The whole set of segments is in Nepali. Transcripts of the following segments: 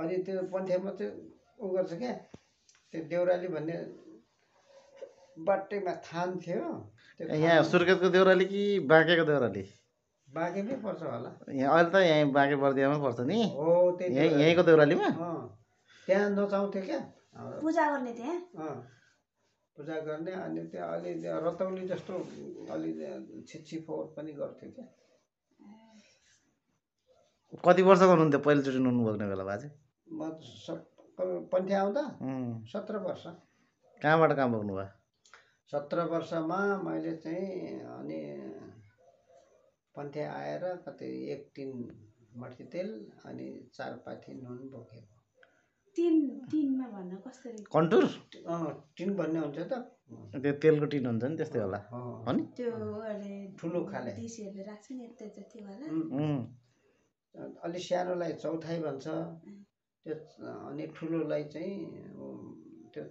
अनि त्यो पन्थेमा चाहिँ उ गर्छ क्या त्यो देउराली भन्ने बाटैमा थान थियो यहाँ सुर्खेतको देउराली कि बाँकेको देउराली बाँकेमै पर्छ होला यहाँ अहिले त यहाँ बाँके बर्दियामै पर्छ नि हो त्यही यहीँको देउरालीमा त्यहाँ नचाउँथ्यो क्या पूजा गर्ने त्यहाँ पूजा गर्ने अनि त्यहाँ अलि रतौली जस्तो अलि छिटछिफोर पनि गर्थ्यो क्या कति वर्षको हुनुहुन्थ्यो पहिलोचोटि नुन बोक्ने बेला बाजे म पन्थे आउँदा 17 वर्ष कहाँबाट कहाँ बोक्नु भयो 17 वर्षमा मैले चाहिँ अनि पन्थे आएर कतै 1 टिन मर्ती तेल अनि 4 पाथी नुन बोकेको टिनमा भन्न कसरी कन्टुर टिन भन्ने हुन्छ त त्यो तेलको टिन हुन्छ नि त्यस्तै होला हो नि त्यो अहिले ठुलो खाले दिसीहरूले राख्छ नि यता जति होला अलि सानोलाई चौथाइ भन्छ त्यो अनि ठुलोलाई चाहिँ त्यो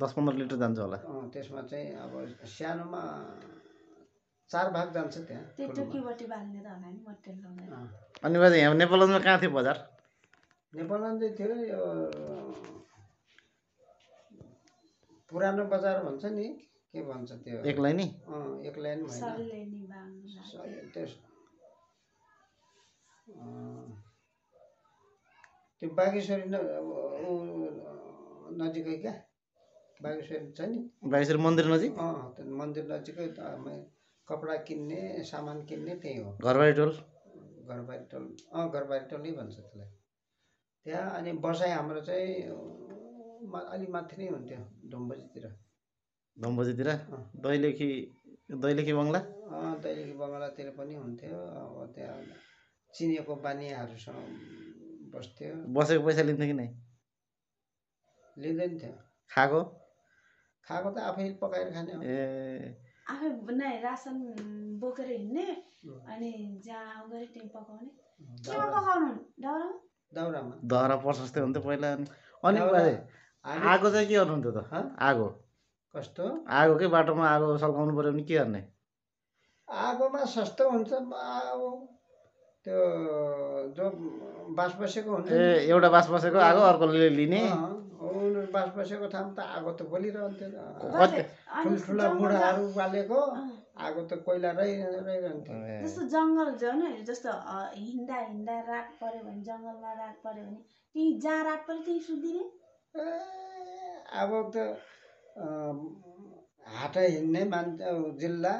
10-15 लिटर जान्छ होला त्यसमा चाहिँ अब सानोमा 4 भाग जान्छ त्यहाँ त्यो टोकीबटी बाल्ने त होला नि मटेल लगाउने अनि बाजे यहाँ नेपालमा कहाँ थियो बजार नेपालमा चाहिँ थियो यो पुरानो बजार भन्छ नि के भन्छ त्यो एक लाइनी एक लाइन होइन सल्लेनी बाङ्ला त्यो बागेश्वरी नजिकै क्या बागेश्वरी छ नि बागेश्वरी मन्दिर नजिक त्यो मन्दिर नजिकै कपडा किन्ने सामान किन्ने त्यही हो घरबारी टोल घरबारी टोल नै भन्छ त्यसलाई त्यहाँ अनि बसाइ हाम्रो चाहिँ अलि माथि नै हुन्थ्यो धुम्बजीतिर दैलेखी बङ्गला दैलेखी बङ्गलातिर पनि हुन्थ्यो अब त्यहाँ चिनेको बानियाहरूसँग बस्थ्यो बसेको पैसा लिन्थ्यो कि नै लिँदैन थियो खाएको त आफै पकाएर खाने हो आफै नै रासन बोकेर हिँड्ने अनि जहाँ गरे त्यही पकाउने केमा पकाउनु दाउरामा दाउरा प्रशस्तै हुन्थ्यो पहिला अनि बाजे आगो चाहिँ के गर्नुहुन्थ्यो त आगो कस्तो आगोकै बाटोमा आगो सल्काउनु पर्यो भने के गर्ने आगोमा सस्तो हुन्छ त्यो जो बास बसेको हुन्छ एउटा बास बसेको आगो अर्कोले लिने बास बसेको ठाउँमा त आगो त बोलिरहन्थ्यो ठुल्ठुला मुढाहरू बालेको आगो त कोइला रहिरहन्थ्यो जस्तो जङ्गल झन् जस्तो हिँड्दा रात पर्यो भने जङ्गलमा रात पर्यो भने त्यही जहाँ रात पर्यो त्यही सुत्दिने अब त हाट हिँड्ने मान्छे जिल्ला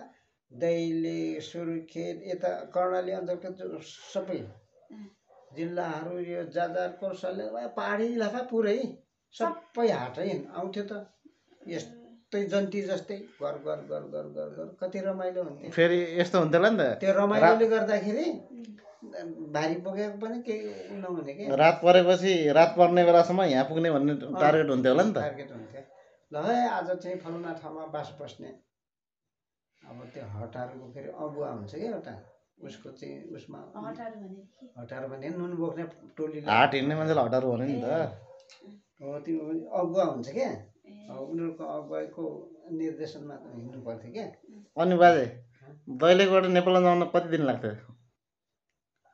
दैले सुर्खेत यता कर्णाली अञ्चलको सबै जिल्लाहरू यो जाजरकोट सल्लेखा पहाडी इलाका पुरै सबै हाटै आउँथ्यो त यस्तै जन्ती जस्तै घर घर घर घर घर घर कति रमाइलो हुन्थ्यो फेरि यस्तो हुन्थ्यो होला नि त त्यो रमाइलोले गर्दाखेरि भारी बोकेको पनि केही नहुने के रात परेपछि रात पर्ने बेलासम्म यहाँ पुग्ने भन्ने टार्गेट हुन्थ्यो होला नि त टार्गेट हुन्थ्यो ल है आज चाहिँ फलाना ठाउँमा बास बस्ने अब त्यो हटारको फेरि अगुवा हुन्छ क्या एउटा उसको चाहिँ उसमा हटार भने नुन बोक्ने टोलीले हाट हिँड्ने मान्छेलाई हटारु भन्यो नि त हो त्यो अगुवा हुन्छ क्या उनीहरूको अगुवाईको निर्देशनमा हिँड्नु पर्थ्यो क्या अनि बाजे दैलेखबाट नेपालमा जान कति दिन लाग्थ्यो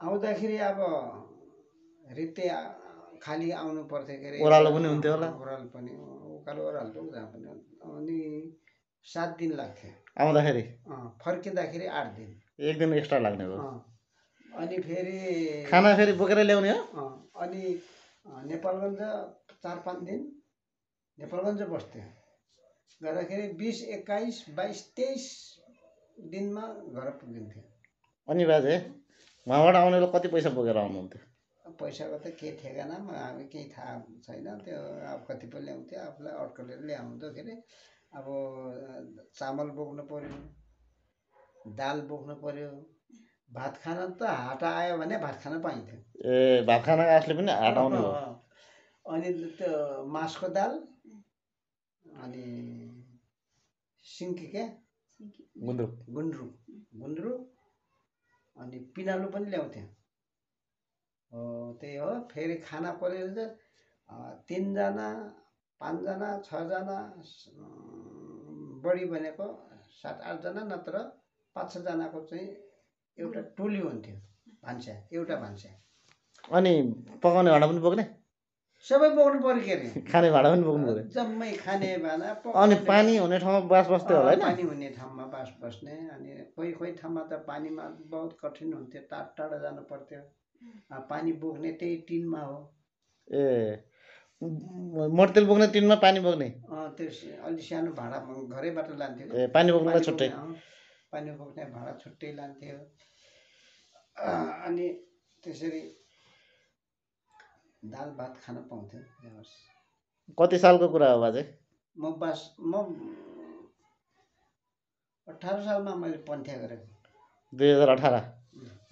आउँदाखेरि अब रित्ते खाली आउनु पर्थ्यो के अरे ओह्रालो पनि हुन्थ्यो होला ओह्रालो पनि उकालो ओह्रालो जहाँ पनि अनि 7 दिन लाग्थ्यो आउँदाखेरि फर्किँदाखेरि 8 दिन 1 दिन एक्स्ट्रा लाग्ने हो अनि फेरि खाना फेरि बोकेर ल्याउने हो अनि नेपालगञ्ज 4-5 दिन नेपालगञ्ज बस्थ्यो गर्दाखेरि 20, 21, 22, 23 दिनमा घर पुगिन्थ्यो अनि बाजे वहाँबाट आउनेलाई कति पैसा बोकेर आउनुहुन्थ्यो पैसाको त के ठेगाना हामी केही थाहा छैन त्यो अब कति पो ल्याउँथ्यो आफूलाई अड्कलेर ल्याउँदाखेरि अब चामल बोक्नु पर्यो दाल बोक्नु पर्यो भात खाना त हाट आयो भने भात खान पाइन्थ्यो भात खाना आसले पनि हाट आउनु हो अनि त्यो मासको दाल अनि सिन्की क्या गुन्द्रुक अनि पिनालु पनि ल्याउँथ्यो त्यही हो फेरि खाना परेर चाहिँ 3 जना 5 जना 6 जना बढी भनेको 7-8 जना नत्र 5-6 जनाको चाहिँ एउटा टोली हुन्थ्यो भान्सा एउटा भान्सा अनि पकाउने भाँडा पनि बोक्ने सबै बोक्नु पर्यो के अरे खाने भाँडा पनि बोक्नु पऱ्यो जम्मै खाने भाँडा अनि पानी हुने ठाउँमा बास बस्थ्यो होला होइन पानी हुने ठाउँमा बास बस्ने अनि कोही ठाउँमा त पानीमा बहुत कठिन हुन्थ्यो टाढा जानु पर्थ्यो पानी बोक्ने त्यही टिनमा हो ए मट्टितेल बोक्ने टिनमा पानी बोक्ने त्यो अलि सानो भाँडा घरैबाट लान्थ्यो ए पानी बोक्नुलाई छुट्टै पानी बोक्ने भाँडा छुट्टै लान्थ्यो अनि त्यसरी दाल भात खान पाउँथ्यो कति सालको कुरा हो बाजे म 18 सालमा मैले पन्थ्या गरेको 2018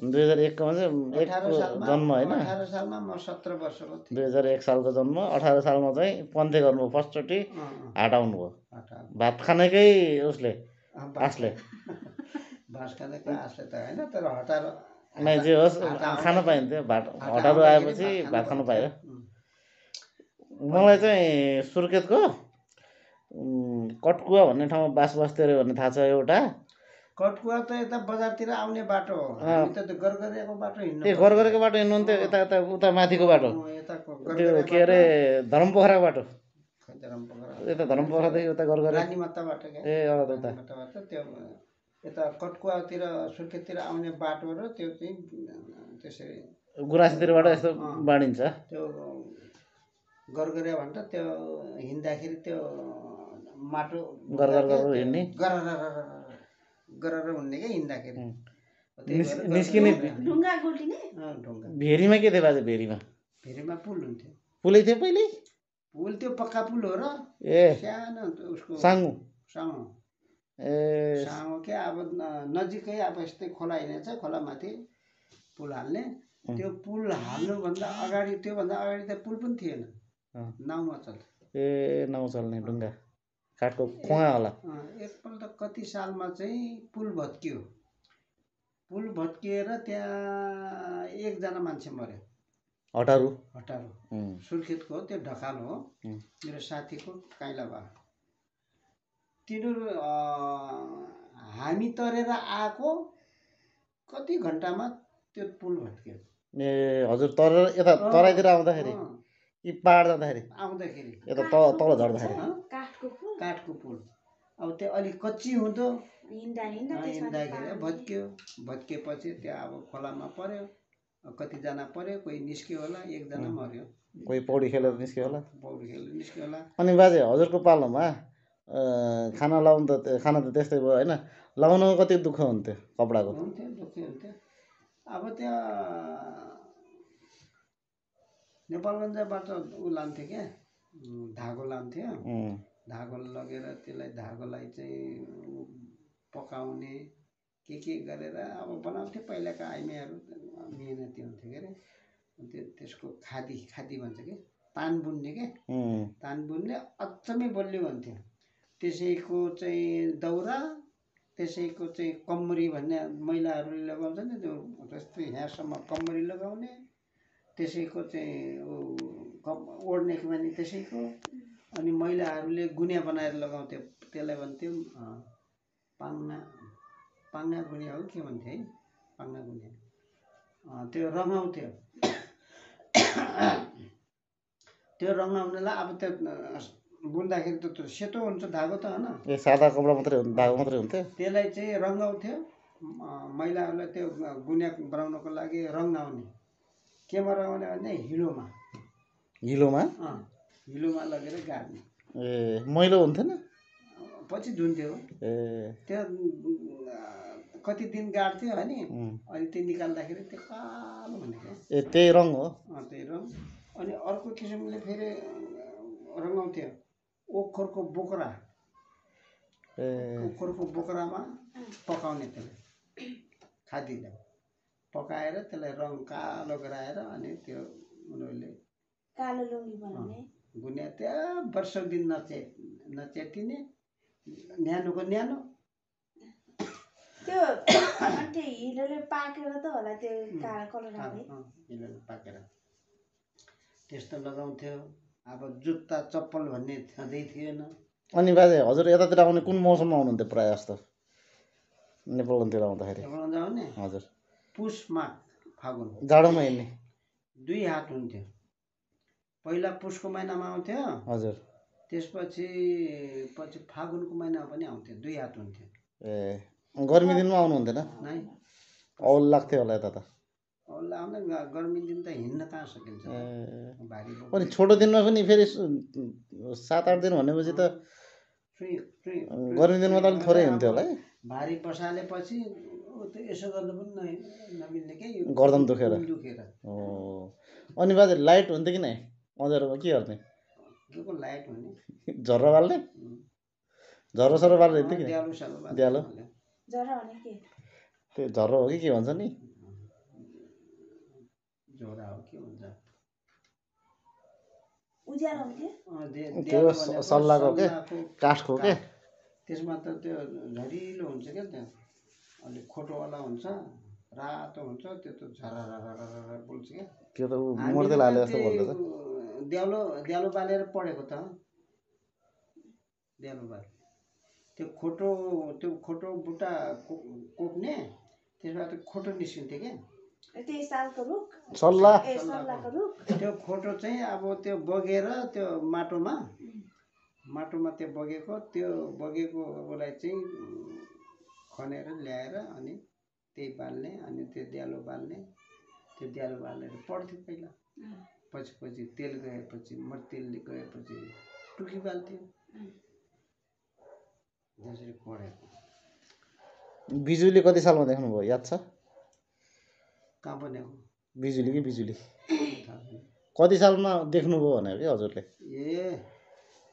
2001 को चाहिँ 1 को जन्म होइन 18 सालमा म 17 वर्षको थिएँ 2001 सालको जन्म 18 सालमा चाहिँ पन्थे गर्नुभयो फर्स्टचोटि हटाउनु भयो भात खानेकै उसले आसले भात खानेकै आसले त होइन तर हटाएर नै जे होस् खान पाइन्थ्यो भात हटारो आएपछि भात खानु पायो मलाई चाहिँ सुर्खेतको कटकुवा भन्ने ठाउँमा बास बस्थ्यो अरे भन्ने थाहा छ एउटा कटकुवा त यता बजारतिर आउने बाटो हो हामी त गरगरेको बाटो हिँड्नु ए गरगरेको बाटो हिँड्नुहुन्थ्यो यता यता उता माथिको बाटो त्यो के अरे धर्मपोखराको बाटो यता धर्मपोखरादेखि उता गरगरे रानीमाताबाट ए उता त्यो यता कटकुवातिर सुर्खेततिर आउने बाटो र त्यो चाहिँ त्यसरी गुराँसतिरबाट यस्तो बाँडिन्छ त्यो गरगरे भन्छ त्यो हिँड्दाखेरि त्यो माटो गरगर हिँड्ने गरेर हुने क्या हिँड्दाखेरि निस्किने ढुङ्गा गोल्टिने ढुङ्गा भेरीमा के थियो बाजे भेरीमा पुल हुन्थ्यो पुलै थियो पहिले पुल त्यो पक्का पुल हो र ए सानो उसको साङ्गु ए साङ्गो के अब नजिकै अब यस्तै खोला हिँडेछ खोलामाथि पुल हाल्ने त्यो पुल हाल्नुभन्दा अगाडि त्योभन्दा अगाडि त पुल पनि थिएन नाउँमा चल्थ्यो ए नाउँ चल्ने ढुङ्गा काठको खोया होला एकपल्ट कति सालमा चाहिँ पुल भत्किएर त्यहाँ एकजना मान्छे मर्यो हटारु सुर्खेतको त्यो ढकाल हो मेरो साथीको काइला बा तिनीहरू हामी तरेर आएको कति घन्टामा त्यो पुल भत्कियो ए हजुर तर यता तराईतिर आउँदाखेरि कि पाहाड जाँदाखेरि यता तल झर्दाखेरि काठको पुल अब त्यो अलिक कच्ची हुँदो हिँड्दाखेरि भत्किएपछि त्यो अब खोलामा पर्यो कतिजना पर्यो कोही निस्क्यो होला एकजना मर्यो कोही पौडी खेलेर निस्क्यो होला अनि बाजे हजुरको पालोमा खाना लाउनु त खाना त त्यस्तै भयो होइन लाउनु कति दुःख हुन्थ्यो कपडाको दुःखै हुन्थ्यो अब त्यहाँ नेपालगञ्जबाट ऊ लान्थ्यो क्या धागो लान्थ्यो धागो लगेर त्यसलाई धागोलाई चाहिँ पकाउने के गरेर अब बनाउँथ्यो पहिलाका आइमाईहरू मेहनती हुन्थ्यो के अरे त्यसको खादी भन्छ कि तान बुन्ने के तान बुन्ने अचम्मै बलियो हुन्थ्यो त्यसैको चाहिँ दौरा त्यसैको चाहिँ कम्मरी भन्ने महिलाहरूले लगाउँछ नि त्यो जस्तै यहाँसम्म कम्मरी लगाउने त्यसैको चाहिँ ओढ्ने भने त्यसैको अनि महिलाहरूले गुनिया बनाएर लगाउँथ्यो त्यसलाई भन्थ्यौँ पाङ्ना गुनिया हो के भन्थ्यो है पाङ्ना गुनिया त्यो रङ्गाउँथ्यो त्यो रङ्गाउनेलाई अब त्यो बुन्दाखेरि त सेतो हुन्छ धागो त होइन ए सादा कपडा मात्रै धागो मात्रै हुन्थ्यो त्यसलाई चाहिँ रङ्गाउँथ्यो महिलाहरूलाई त्यो गुनिया बनाउनको लागि रङ्गाउने केमा रङ्गाउने भने हिलोमा लगेर गाड्ने ए मैलो हुन्थेन पछि धुन्थ्यो त्यो कति दिन गाड्थ्यो अनि अनि त्यो निकाल्दाखेरि त्यो कालो भनेको ए त्यही रङ हो त्यही रङ अनि अर्को किसिमले फेरि रङ्गाउँथ्यो ओखरको बोक्रामा पकाउने त्यसलाई खादीलाई पकाएर त्यसलाई रङ कालो गराएर अनि त्यो उनीहरूले कालो लुङ्गी बनाउने गुनिया त्यहाँ वर्षौँ दिन नच्यातिने न्यानोको न्यानो त्यो हिलोले पाकेर त होला त्यो कलर हिलोले पाकेर त्यस्तो लगाउँथ्यो अब जुत्ता चप्पल भन्ने छँदै थिएन अनि बाजे हजुर यतातिर आउने कुन मौसममा आउनुहुन्थ्यो प्रायः जस्तो नेपालतिर आउँदाखेरि आउने हजुर पुष माघ फागुन जाडोमा हिँड्ने 2 हात हुन्थ्यो। पहिला पुसको महिनामा आउँथ्यो, हजुर त्यसपछि फागुनको महिनामा पनि आउँथ्यो, 2 हात हुन्थ्यो। ए गर्मी दिनमा आउनु हुन्थेन? नै औल लाग्थ्यो होला यता त। औल आउने गर्मी दिन त हिँड्न कहाँ सकिन्छ त, भारी बोक्नु। अनि छोटो दिनमा पनि फेरि 7-8 दिन भनेपछि त गर्मी दिनमा त अलिक थोरै हुन्थ्यो होला है। भारी बसालेपछि यसो गर्नु पनि नमिल्ने के, गर्दन दुखेर। हो अनि बाजे लाइट हुन्थ्यो कि नै अँध्यारोमा? के गर्ने? के को लाइट हुने? झर्रा बाल्ने? झर्रो सर्रो बाल्ने हिँड्थ्यो कि? द्यालो जरा भने के? त्यो झर्रो हो कि के भन्छ नि? झोरा हो के भन्छ? उज्यालो हुन्थ्यो? त्यो सल्लाहको के काठको के? त्यसमा त त्यो झरिलो हुन्छ क्या, त्यो अलिक खोटोवाला हुन्छ, रातो हुन्छ, त्यो त झररररर बोल्छ क्या। त्यो त मर्दै लाले जस्तो बोल्दैछ। द्यालो बालेर पढेको त, द्यालो बाल त्यो खोटो बुट्टा कोप्ने, त्यसमा त खोटो निस्किन्थ्यो क्या। त्यही सालको रुख सल्लाहको रुख। त्यो खोटो चाहिँ अब त्यो बगेर त्यो माटोमा त्यो बगेकोलाई चाहिँ खनेर ल्याएर अनि त्यही बाल्ने, अनि त्यो द्यालो बाल्ने, त्यो द्यालो बालेर पढ्थ्यो पहिला। पछि तेल गएपछि, मट्टितेल गएपछि टुकी बाल्थ्यो, त्यसरी पढेको। बिजुली कति सालमा देख्नुभयो याद छ? कहाँ बनेको बिजुली कि बिजुली कति सालमा देख्नुभयो भनेको कि हजुरले? ए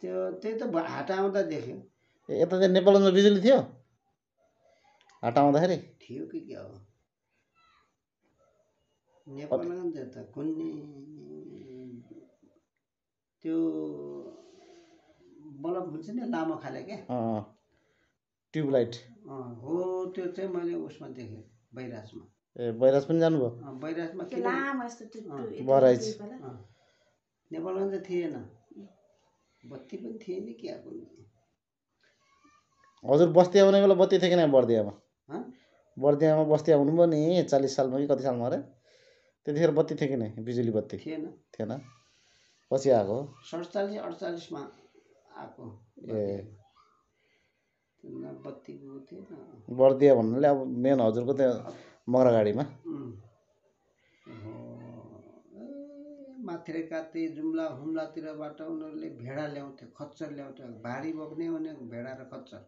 त्यही त हाट आउँदा देख्यो। यता चाहिँ नेपालमा बिजुली थियो हाट आउँदाखेरि? थियो कि क्या हो, नेपालमा त कुन्नी त्यो बल्ब हुन्छ नि लामो खाले के, ट्युबलाइट हो, त्यो चाहिँ मैले उसमा देखेँ, बैराजमा। ए बैराज पनि जानुभयो? बैराजमा बराइज नेपालमा त थिएन, बत्ती पनि थिएन क्या। हजुर बस्ती आउने बेला बत्ती थियो कि नै बर्दियामा? बर्दियामा बस्ती आउनुभयो नि 40 सालमा कि कति सालमा अरे, त्यतिखेर बत्ती थियो कि नै? बिजुली बत्ती थिएन, पछि आएको? 47-48 मा आएको। ए बत्तीको थिएन बर्दिया भन्नाले अब मेन हजुरको त्यो मगरागाडीमा। माथिका त्यही जुम्ला हुम्लातिरबाट उनीहरूले भेडा ल्याउँथ्यो, खच्चर ल्याउँथ्यो, भारी बोक्ने उनीहरू भेडा र खच्चर।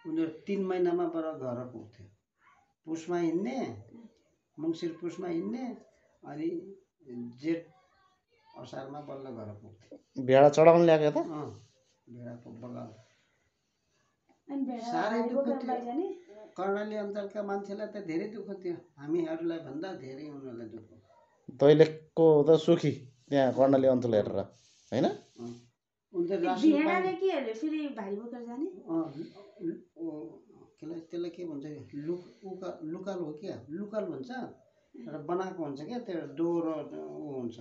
उनीहरू 3 महिनामा बर घर पुग्थ्यो। पुसमा हिँड्ने, मङ्सिर पुसमा हिँड्ने, अनि जेठ असारमा बल्ल घर पुग्थ्यो। भेडा चढाउनु ल्याएको त? भेडाको बगाल साह्रै दुःख थियो। कर्णाली अञ्चलका मान्छेलाई त धेरै दुःख थियो, हामीहरूलाई भन्दा धेरै उनीहरूलाई दुःख। दैलेखको त सुखी त्यहाँ कर्णाली अञ्चल हेरेर होइन? त्यसलाई के भन्छ, लुकाल हो क्या, लुकाल भन्छ र बनाएको हुन्छ क्या, त्यो डोरो हुन्छ,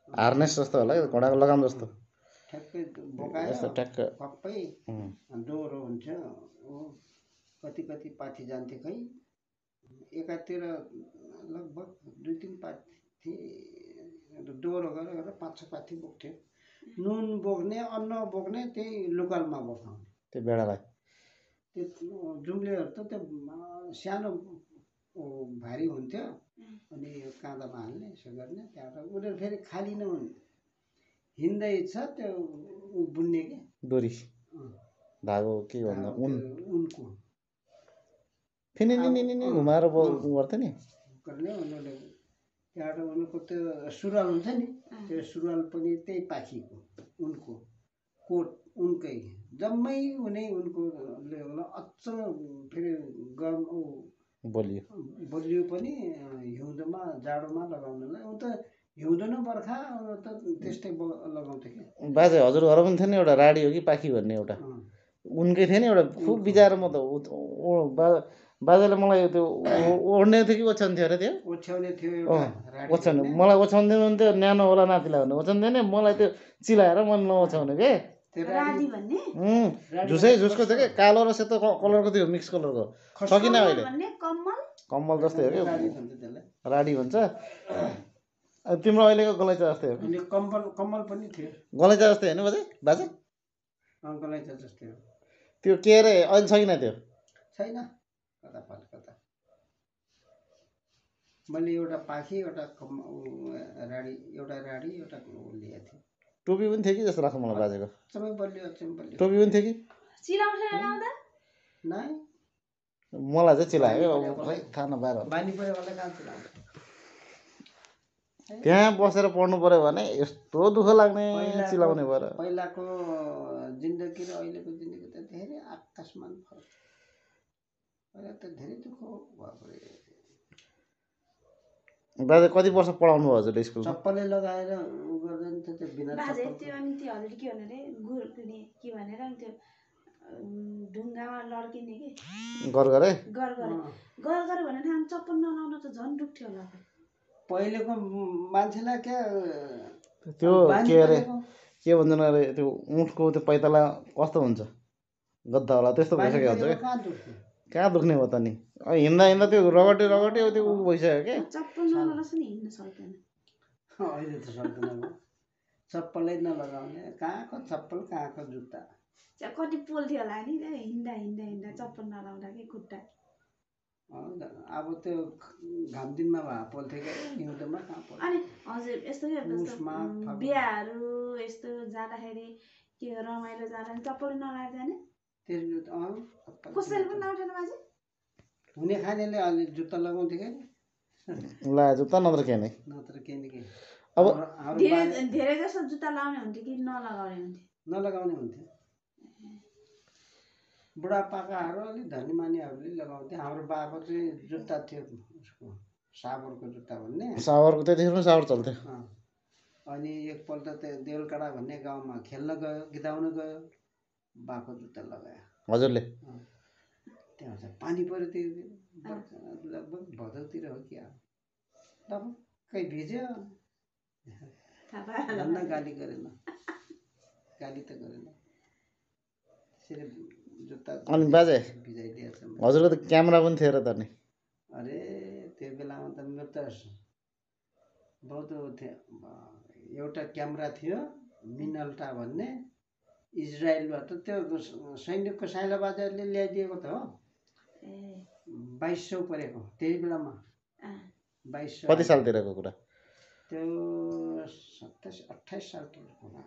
हार्नेस जस्तो होला घोडाको लगाम जस्तो, ठ्याक्कै बोकायो पक्कै डोरो हुन्छ। कति पाथी जान्थ्यो खै, एकातिर लगभग 2-3 पाथी डोरो गरेर 5-6 पाथी बोक्थ्यो। नुन बोक्ने, अन्न बोक्ने त्यही लोकलमा बोकाउने त्यो बेडालाई। त्यो जुम्लेहरू त त्यो सानो भारी हुन्थ्यो, अनि काँधामा हाल्ने यसो गर्ने, त्यहाँबाट उनीहरू फेरि खाली नहुने, हिँड्दैछ त्यो बुन्ने के डोरी धागो के भन्दा उनको फेरि घुमाएर गर्थ्यो नि गर्ने उनीहरूले। त्यहाँबाट उनीहरूको त्यो सुरुवाल हुन्छ नि, त्यो सुरुवाल पनि त्यही पाखीको उनको कोट उनकै जम्मै उनी उनको अझ फेरि गरम बलियो पनि हिउँदोमा जाडोमा लगाउनलाई। ऊ त हिउँदो न बर्खा त त्यस्तै लगाउँथ्यो कि। बाजे हजुर घर पनि थियो नि एउटा राडी हो कि पाखी भन्ने एउटा उनकै थियो नि एउटा, खुब बिचार म त बाजेले मलाई त्यो ओढ्ने थियो कि ओछ्याउँथ्यो अरे? त्यो ओछ्याउने थियो एउटा, ओछ्याउने मलाई ओछ्याउँदैन हुन्थ्यो, न्यानो होला नातिलाई भने ओछ्याउँदैन, मलाई त्यो चिलाएर मन नओछ्याउने के। झुसको थियो कि, कालो र सेतो कलरको थियो, मिक्स कलरको छ कि न अहिले? कम्मल जस्तै हो कि, राडी भन्छ। तिम्रो अहिलेको गलैँचा जस्तै हो अनि कम्मल पनि थियो गलैँचा जस्तै होइन बाजे गलैँचा जस्तै हो त्यो के अरे अहिले छ कि नै त्यो छैन कता पाल कता मैले एउटा पाखी एउटा राडी एउटा ल्याएको थिएँ टोपी पनि थियो कि जस्तो लाग्छ मलाई बाजेको अचम्मै बलियो टोपी पनि थियो कि चिलाउँथेन लाउँदा नाइ मलाई चाहिँ चिलायो खै थाहा नपाएर बानी पऱ्यो होला कहाँ चिलाउँछ त्यहाँ बसेर पढ्नु पर्यो भने यस्तो दुःख लाग्ने चिलाउने भएर पहिलाको जिन्दगी र अहिलेको जिन्दगी त धेरै आकाशमान फरक पहिला त धेरै दुःख भयो बाजे कति वर्ष पढाउनु भयो हजुरले स्कुलमा चप्पलै लगाएर उ गर्दैन थियो त्यो बिना बाजे चप्पल त्यो अनि त्यो हजुरले के भने अरे गुर्किने के भनेर अनि त्यो ढुङ्गामा लड्किने कि गर गर भनेर हामी चप्पल नलाउन त झन् दुख्थ्यो होला त पहिलेको मान्छेलाई क्या त्यो के अरे के भन्छन् अरे त्यो उँठको त्यो पैताला कस्तो हुन्छ गद्दा होला त्यस्तो भइसक्यो हुन्छ क्या कहाँ दुख्ने हो त नि हिँड्दा त्यो रगटे त्यो ऊ भइसक्यो क्या चप्पल नलाउन नि हिँड्न सक्दैन अहिले त सक्दैन चप्पलै नलगाउने कहाँको चप्पल कहाँको जुत्ता कति पोल्थ्यो होला नि हिँड्दा चप्पल नलाउँदा कि खुट्टा अब त्यो घाम दिनमा भए पोल्थ्यो क्या हिउँदोमा कहाँ पोल्छ अनि हजुर यस्तो के बिहाहरू यस्तो जाँदाखेरि के रमाइलो जाँदा चप्पल नलाएर जाने कसैले पनि लाउँथेन बाजे हुने खानेले अलि जुत्ता लगाउँथ्यो क्या ला जुत्ता नत्र के नै अब धेरै जस्तो जुत्ता लाउने हुन्थ्यो कि नलगाउने हुन्थ्यो बुढापाकाहरू अलिक धनी मानिहरूले लगाउँथे हाम्रो बाको चाहिँ जुत्ता थियो उसको साबरको जुत्ता भन्ने साबरको त्यतिखेर पनि साबर चल्थ्यो अनि एकपल्ट त्यो देउलकाडा भन्ने गाउँमा खेल्न गयो गिदाउन गयो बाको जुत्ता लगायो हजुरले त्यहाँ चाहिँ पानी पऱ्यो त्यो लगभग भदौतिर हो कि टक्कै भिज्यो भन्न गाली गरेन गाली त गरेन जुत्ता अनि बाजे भिजाइदिएछ हजुरको त क्यामेरा पनि थियो र त नि अरे त्यो बेलामा त मेरो त बहुत थियो एउटा क्यामेरा थियो मिनल्टा भन्ने इजरायलबाट त्यो सैनिकको साइला बाजारले ल्याइदिएको त हो 2200 परेको त्यही बेलामा 2200 कति सालतिरको कुरा त्यो 27-28 सालको कुरा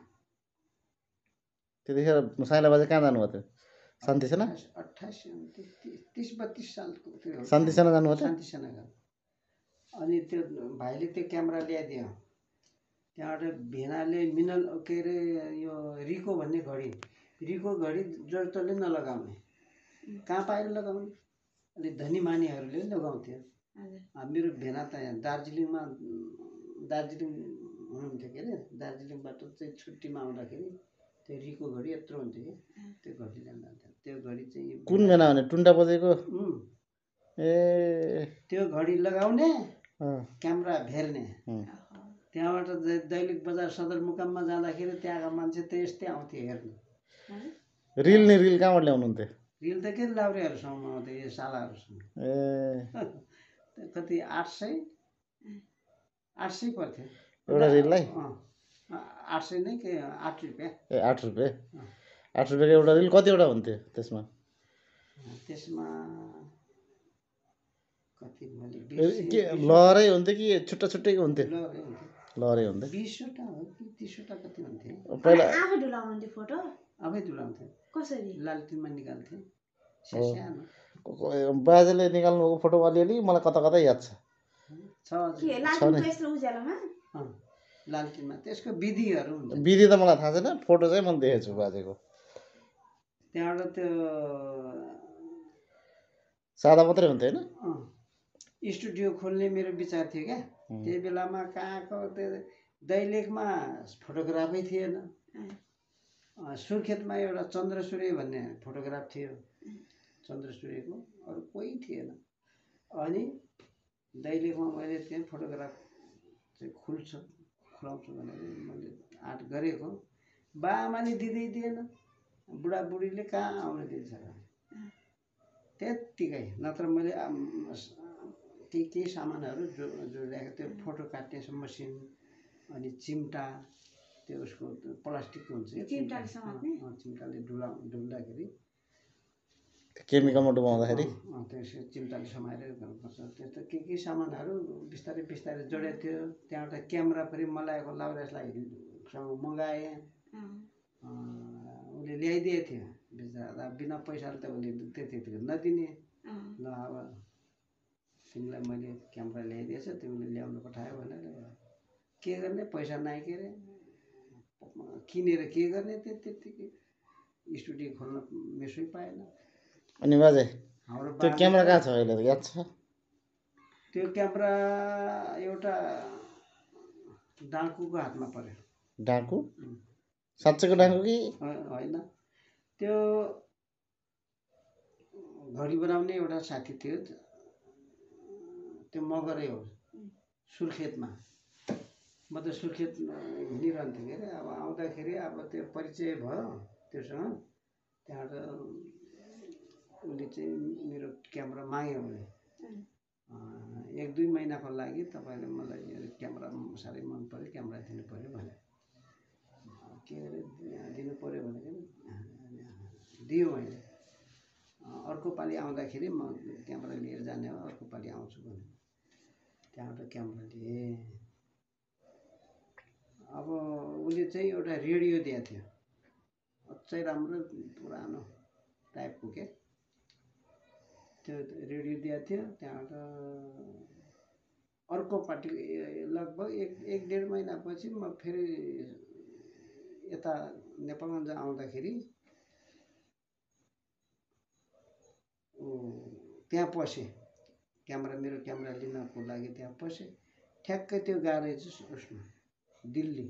त्यतिखेर साइला बाजा कहाँ जानुभयो त्यो शान्ति सेना 30-32 सालको थियो शान्ति सेना जानुभयो शान्ति सेना अनि त्यो भाइले त्यो क्यामेरा ल्याइदियो त्यहाँबाट भेनाले मिनल के अरे यो रिको भन्ने रिको घडी जस्तोले नलगाउने कहाँ पाएर लगाउने अलिक धनी मानिहरूले लगाउँथ्यो मेरो भेना त यहाँ दार्जिलिङ हुनुहुन्थ्यो के अरे दार्जिलिङबाट चाहिँ छुट्टीमा आउँदाखेरि त्यो रिको घडी यत्रो हुन्थ्यो कि त्यो घडी ल्याउनु जान्थ्यो त्यो घडी चाहिँ कुन भेना भने टुन्टा बजेको ए त्यो घडी लगाउने क्यामेरा भेर्ने त्यहाँबाट दैलेख बजार सदरमुकाममा जाँदाखेरि त्यहाँका मान्छे त यस्तै आउँथे हेर्नु रिल कहाँबाट ल्याउनुहुन्थ्यो रिल त के लाउरेहरूसँग आउँथ्यो यो सालाहरूसँग ए कति 800 पर्थ्यो एउटा रिललाई 800 नै के 8 रुपियाँ ए 8 रुपियाँ 8 रुपियाँको एउटा रिल कतिवटा हुन्थ्यो त्यसमा कति के लहरै हुन्थ्यो कि छुट्टा छुट्टैको हुन्थ्यो लहरै हुन्थ्यो 20वटा हो कि 30वटा कति हुन्थ्यो पहिला आफै ढुलाउनुहुन्थ्यो फोटो आफै ढुलाउँथ्यो कसरी लालटिनमा निकाल्थे सानो बाजेले निकाल्नुभएको फोटो अलिअलि मलाई कता कता याद छ लालटिनमा त्यसको विधिहरू हुन्छ विधि त मलाई थाहा छैन फोटो चाहिँ मैले देखेको छु बाजेको त्यहाँबाट त्यो सादा मात्रै हुन्थ्यो होइन स्टुडियो खोल्ने मेरो विचार थियो क्या त्यही बेलामा कहाँको त्यो दैलेखमा फोटोग्राफै थिएन सुर्खेतमा एउटा चन्द्रसूर्य भन्ने फोटोग्राफ थियो चन्द्रसूर्यको अरू कोही थिएन अनि दैलेखमा मैले त्यहाँ फोटोग्राफ चाहिँ खुलाउँछु भनेर मैले आँट गरेको बाआमाले दिँदैन बुढाबुढीले कहाँ आउन दिन्छ त्यत्तिकै नत्र मैले केही सामानहरू जोडिरहेको त्यो फोटो काट्ने मसिन अनि चिम्टा त्यो उसको प्लास्टिकको हुन्छ चिम्टाले डुल्दाखेरि केमिकलमा डुबाउँदाखेरि त्यो चिम्टाले समाएर गर्नुपर्छ। त्यस्तो के सामानहरू बिस्तारै बिस्तारै जोडेको थियो। त्यहाँबाट क्यामेरा फेरि मलाएको लाउरेसलाई मगाएँ, उसले ल्याइदिएको थियो बिचरा। बिना पैसाले त उसले त्यतिखेर नदिने। ल अब तिमीलाई मैले क्यामेरा ल्याइदिएछ, तिमीले ल्याउनु पठायो भनेर के गर्ने, पैसा नआइ के अरे किनेर के गर्ने। त्यतिकै स्टुडियो खोल्न मेसै पाएन। अनि बाजे त्यो क्यामेरा कहाँ छ अहिले, याद छ? त्यो क्यामेरा एउटा डाँकुको हातमा पर्यो। डाँकु? साँच्चैको डाँकु कि होइन, त्यो घडी बनाउने एउटा साथी थियो, त्यो मगरै हो, सुर्खेतमा। म त सुर्खेत हिँडिरहन्थेँ के अरे। अब आउँदाखेरि अब त्यो परिचय भयो त्योसँग। त्यहाँबाट उसले चाहिँ मेरो क्यामेरा माग्यो। उसले 1-2 महिनाको लागि तपाईँले मलाई क्यामेरा साह्रै मन पऱ्यो, क्यामेरा दिनु पऱ्यो भने। के अरे दिनु पऱ्यो भनेको दियो मैले। अर्को पालि आउँदाखेरि म क्यामेरा लिएर जाने हो, अर्को पालि आउँछु भने त्यहाँबाट क्यामेरा लिएँ। अब उसले चाहिँ एउटा रेडियो दिएको थियो, अझै राम्रो पुरानो टाइपको के, त्यो रेडियो दिएको थियो। त्यहाँबाट अर्को पार्टी लगभग 1-1.5 महिनापछि म फेरि यता नेपालगञ्ज आउँदाखेरि त्यहाँ पसेँ। मेरो क्यामेरा लिनको लागि त्यहाँ पसेँ। ठ्याक्कै त्यो गाडी चाहिँ उसमा दिल्ली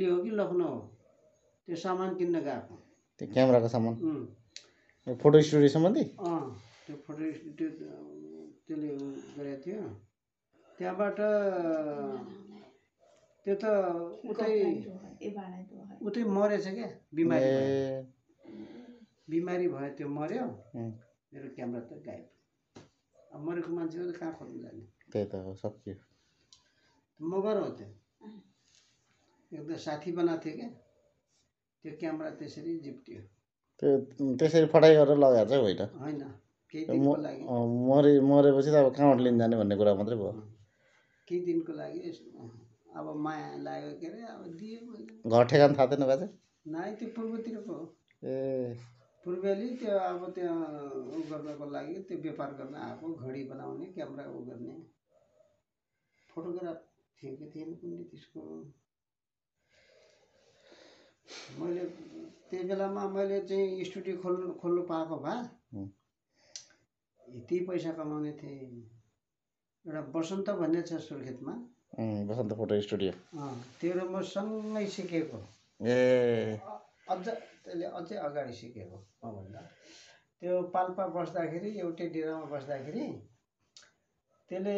हो कि लखनऊ हो, त्यो सामान किन्न गएको। त्यो क्यामेराको सामान फोटो स्टुडियो सम्बन्धी? त्यो फोटो स्टुडियो त्यसले गरेको थियो। त्यहाँबाट त्यो त उतै मरेछ क्या, बिमारी भयो, त्यो मर्यो। मेरो क्यामेरा त गायब। अब मरेको मान्छेको त कहाँ खोज्नु जाने? त्यही त हो, सकियो। मगर हो त्यो, एकदम साथी बनाएको थियो क्या। त्यो क्यामेरा त्यसरी जिप्टियो। त्यो त्यसरी फटाइ गरेर लगाएर चाहिँ होइन, केही दिनको लागि मरेपछि त अब कहाँबाट लिन जाने भन्ने कुरा मात्रै भयो। केही दिनको लागि अब माया लाग्यो के अरे, अब दियो मैले। घर ठेगान थाहा थिएन बाजे? नाइ, त्यो पूर्वतिरको हो। ए पूर्वेली त्यो अब त्यो उ गर्नको लागि त्यो व्यापार गर्न आएको, घडी बनाउने, क्यामेरा उ गर्ने। फोटोग्राफ थियो कि थिएन कुनै त्यसको। मैले त्यही बेलामा मैले चाहिँ स्टुडियो खोल्नु पाएको भए यति पैसा कमाउने थिएँ। एउटा बसन्त भन्ने छ सुर्खेतमा, बसन्त फोटो स्टुडियो। त्यो र म सँगै सिकेको। त्यसले अझै अगाडि सिकेको मभन्दा। त्यो पाल्पा बस्दाखेरि, एउटै डेरामा बस्दाखेरि त्यसले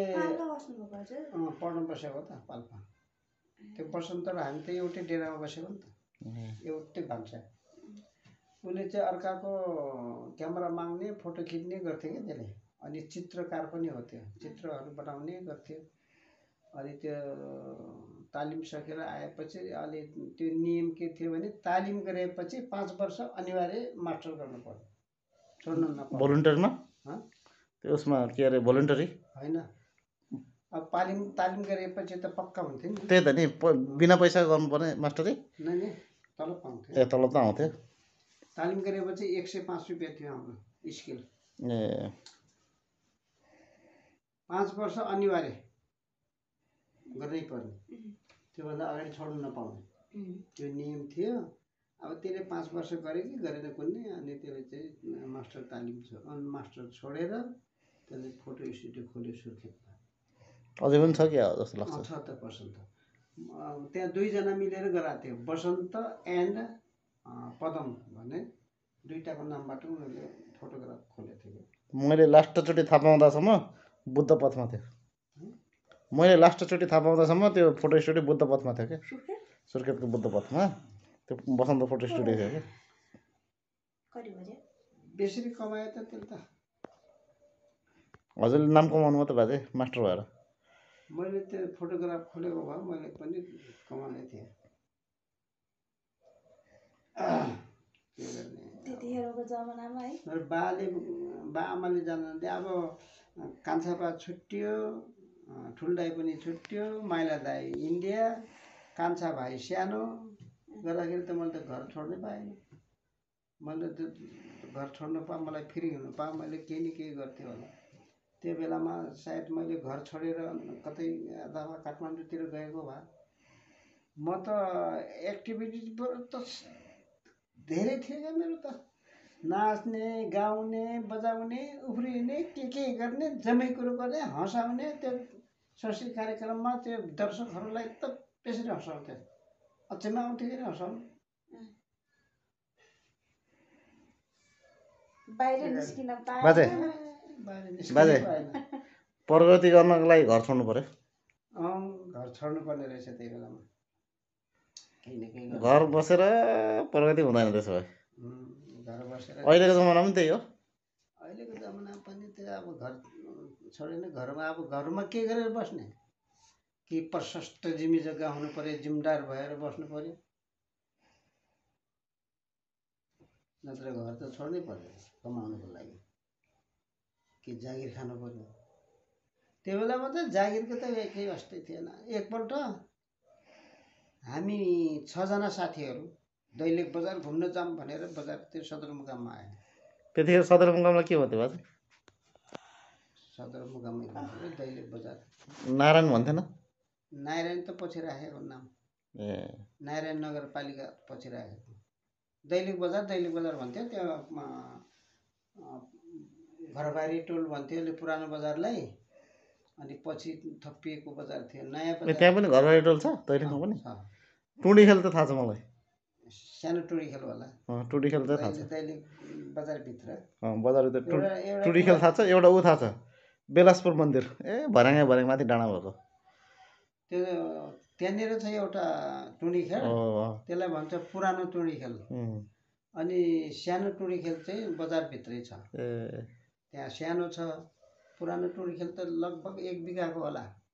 पढ्न बसेको त पाल्पा। त्यो बसन्त र हामी त एउटै डेरामा बसेको नि त, एउटै भान्सा। उसले चाहिँ अर्काको क्यामेरा माग्ने, फोटो खिच्ने गर्थ्यो क्या त्यसले। अनि चित्रकार पनि हो, त्यो चित्रहरू बनाउने गर्थ्यो। अनि त्यो तालिम सकेर आएपछि अलि त्यो नियम के थियो भने तालिम गरेपछि 5 वर्ष अनिवार्य मास्टर गर्नु पर्यो, छोड्नु नपर्यो। भोलिन्टियरमा त्यो उसमा के अरे भोलिन्टरी होइन। अब तालिम गरेपछि त पक्का हुन्थ्यो नि। त्यही त नि, बिना पैसा गर्नुपर्ने मास्टरै? नै तलब पाउँथ्यो। ए तलब त आउँथ्यो। तालिम गरेपछि 105 रुपियाँ थियो हाम्रो स्केल। 5 वर्ष अनिवार्य गर्नै पर्ने, त्योभन्दा अगाडि छोड्नु नपाउने, त्यो नियम थियो। अब त्यसले 5 वर्ष गरे कि गरेन कुन्ने। अनि त्यसले चाहिँ मास्टर मास्टर छोडेर त्यसले फोटो स्टुडियो खोल्यो सुर्खेतमा। अझै पनि छ क्या जस्तो लाग्छ। 76%। त्यहाँ 2 जना मिलेर गराएको थियो, बसन्त एन्ड पदम भन्ने दुईटाको नामबाट उनीहरूले फोटोग्राफ खोलेको थियो। मैले लास्टचोटि थाहा पाउँदासम्म बुद्ध पथमा थियो। त्यो फोटो स्टुडियो बुद्ध पथमा थियो क्या, सुर्खेतको बुद्ध पथमा त्यो बसन्त फोटो स्टुडियो थियो क्या। बेसरी कमायो त त्यसले त। हजुरले नाम कमाउनु मात्रै बाजे मास्टर भएर मैले त्यो फोटोग्राफ खोलेको भए मैले पनि कमाउने थिएँ। के गर्ने त्यतिखेरको जमानामा है मेरो बा आमाले जान्थे। अब कान्छा बा छुट्टियो, ठुल्दाई पनि छुट्टियो, माइला दाई इन्डिया, कान्छा भाइ सानो गर्दाखेरि त मैले त घर छोड्नै पाएन। मैले त घर छोड्नु पा मलाई फ्री हुनु पा मैले केही न केही गर्थेँ होला। त्यो बेलामा सायद मैले घर छोडेर कतै अथवा काठमाडौँतिर गएको भए म त एक्टिभिटिजबाट त धेरै थियो क्या मेरो त। नाच्ने, गाउने, बजाउने, उफ्रिने, के गर्ने, जम्मै कुरो गर्ने, हँसाउने। त्यो संस्कृति कार्यक्रममा त्यो दर्शकहरूलाई त त्यसरी हँसाउँथ्यो, अचम्म आउँथ्यो कि हँसाउनु। बाहिर निस्किन बाजे बाजे पाएन। प्रगति गर्नको लागि घर छोड्नु पर्यो। घर छोड्नु पर्ने रहेछ त्यही बेलामा। केही न केही घर बसेर प्रगति हुँदैन त्यसो भए। घर बसेर अहिलेको जमाना पनि त्यही हो। अहिलेको जमाना पनि त्यो अब घर छोडेन। घरमा अब घरमा के गरेर बस्ने? कि प्रशस्त जमी जग्गा हुनु पर्यो, जिम्मेदार भएर बस्नु पर्यो, नत्र घर त छोड्नै पर्यो कमाउनुको लागि। कि जागिर खानु पर्यो। त्यो बेलामा त जागिरको त केही वास्तै थिएन। एकपल्ट हामी 6 जना साथीहरू दैलेख बजार घुम्न जाऊँ भनेर बजार त्यो सदरमुकाममा आयो। त्यतिखेर सदरमुकाममा के भन्थ्यो बाजे? सदरमुकाममै भन्थ्यो दैलेख बजार। नारायण भन्थेन? नारायण त पछि राखेको नाम। नारायण नगरपालिका पछि राखेको। दैलेख बजार भन्थ्यो। त्यो घरबारी टोल भन्थ्यो अहिले पुरानो बजारलाई। अनि पछि थपिएको बजार थियो नयाँ बजार। त्यहाँ पनि घरबारी टोल छ दैलेखमा पनि? टुँडी खेल त थाहा छ मलाई। सानो टुँडी खेल होला। टुँडी खेल चाहिँ थाहा छ। दैलेख बजारभित्र बजारभित्र टुँडी खेल थाहा छ। एउटा ऊ थाहा छ बेलासपुर मन्दिर भर्याङ माथि डाँडा भएको। त्यो त्यहाँनिर छ एउटा टुँडी खेल। त्यसलाई भन्छ पुरानो टुँडी खेल। अनि सानो टुँडी खेल चाहिँ बजारभित्रै छ। त्यहाँ सानो छ। पुरानो टुँडी खेल त लगभग 1 बिघाको होला।